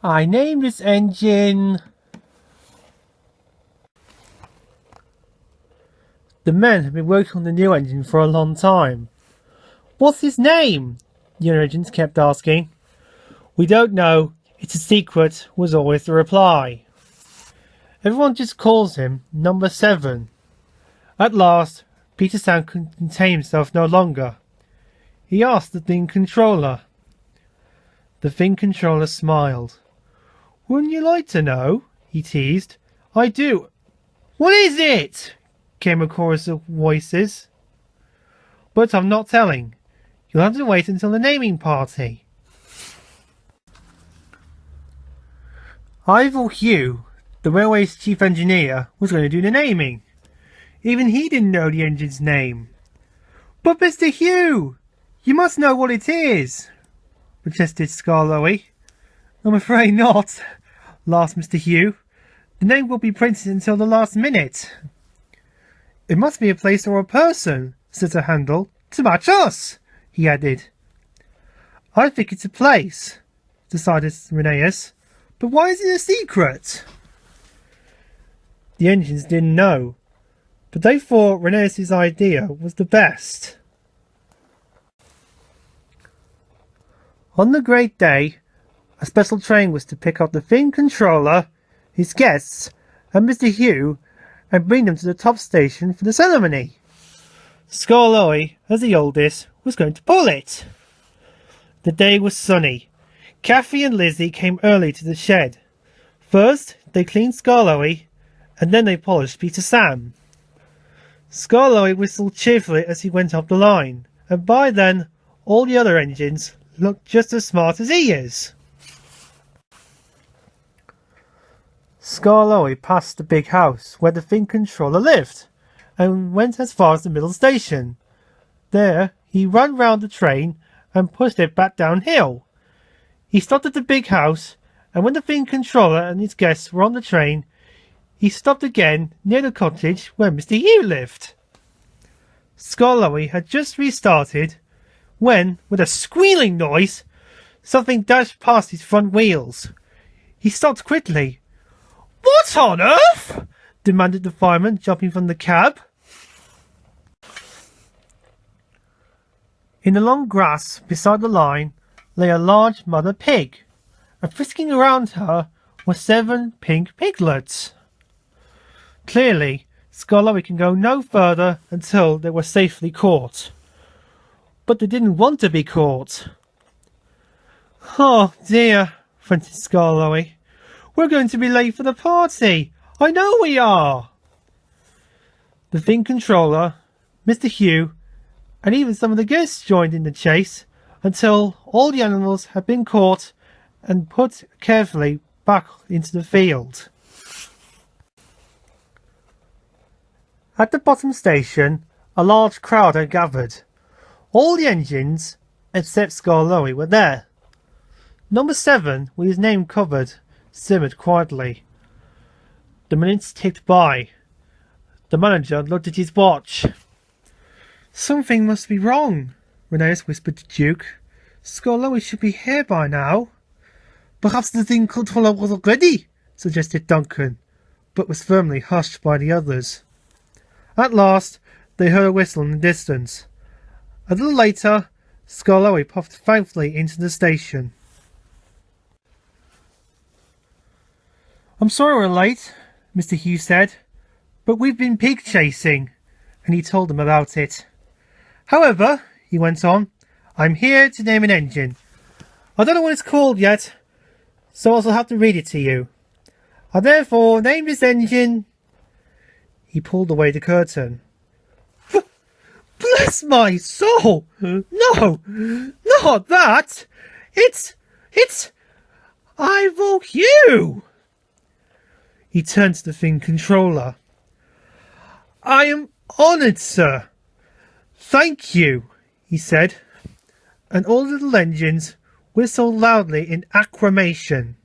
I named this engine... The men have been working on the new engine for a long time. What's his name? The other engines kept asking. We don't know. It's a secret, was always the reply. Everyone just calls him Number 7. At last, Peter Sam could contain himself no longer. He asked the Thing Controller. The Thing Controller smiled. Wouldn't you like to know? He teased. I do. What is it? Came a chorus of voices. But I'm not telling. You'll have to wait until the naming party. Ivor Hugh, the railway's chief engineer, was going to do the naming. Even he didn't know the engine's name. But Mr. Hugh, you must know what it is, protested Skarloey. I'm afraid not, laughed Mr. Hugh. The name will be printed until the last minute. It must be a place or a person, said Sir Handel, to match us, he added. I think it's a place, decided Rheneas. But why is it a secret? The engines didn't know, but they thought Rheneas' idea was the best. On the great day, a special train was to pick up the Thing Controller, his guests, and Mr. Hugh, and bring them to the top station for the ceremony. Skarloey, as the oldest, was going to pull it. The day was sunny. Kathy and Lizzie came early to the shed. First, they cleaned Skarloey, and then they polished Peter Sam. Skarloey whistled cheerfully as he went up the line, and by then, all the other engines looked just as smart as he is. Skarloey passed the big house where the Thing Controller lived, and went as far as the middle station. There, he ran round the train and pushed it back downhill. He stopped at the big house, and when the Thing Controller and his guests were on the train, he stopped again near the cottage where Mr. Hugh lived. Skarloey had just restarted when, with a squealing noise, something dashed past his front wheels. He stopped quickly. What on earth? Demanded the fireman, jumping from the cab. In the long grass beside the line lay a large mother pig, and frisking around her were 7 pink piglets. Clearly, Skarloey can go no further until they were safely caught. But they didn't want to be caught. Oh dear, fretted Skarloey. We're going to be late for the party. I know we are. The Thing Controller, Mr. Hugh, and even some of the guests joined in the chase until all the animals had been caught and put carefully back into the field. At the bottom station, a large crowd had gathered. All the engines, except Skarloey, were there. Number 7, with his name covered, simmered quietly. The minutes ticked by. The manager looked at his watch. Something must be wrong, Rheneas whispered to Duke. Skarloey should be here by now. Perhaps the Thing Controller wasn't ready, suggested Duncan, but was firmly hushed by the others. At last, they heard a whistle in the distance. A little later, Skarloey puffed thankfully into the station. I'm sorry we're late, Mr. Hugh said, but we've been pig chasing, and he told them about it. However, he went on, I'm here to name an engine. I don't know what it's called yet, so I'll have to read it to you. I therefore name this engine... He pulled away the curtain. Bless my soul! No, not that! It's Ivor Hugh! He turned to the Thing Controller. I am honoured, sir. Thank you, he said, and all the little engines whistled loudly in acclamation.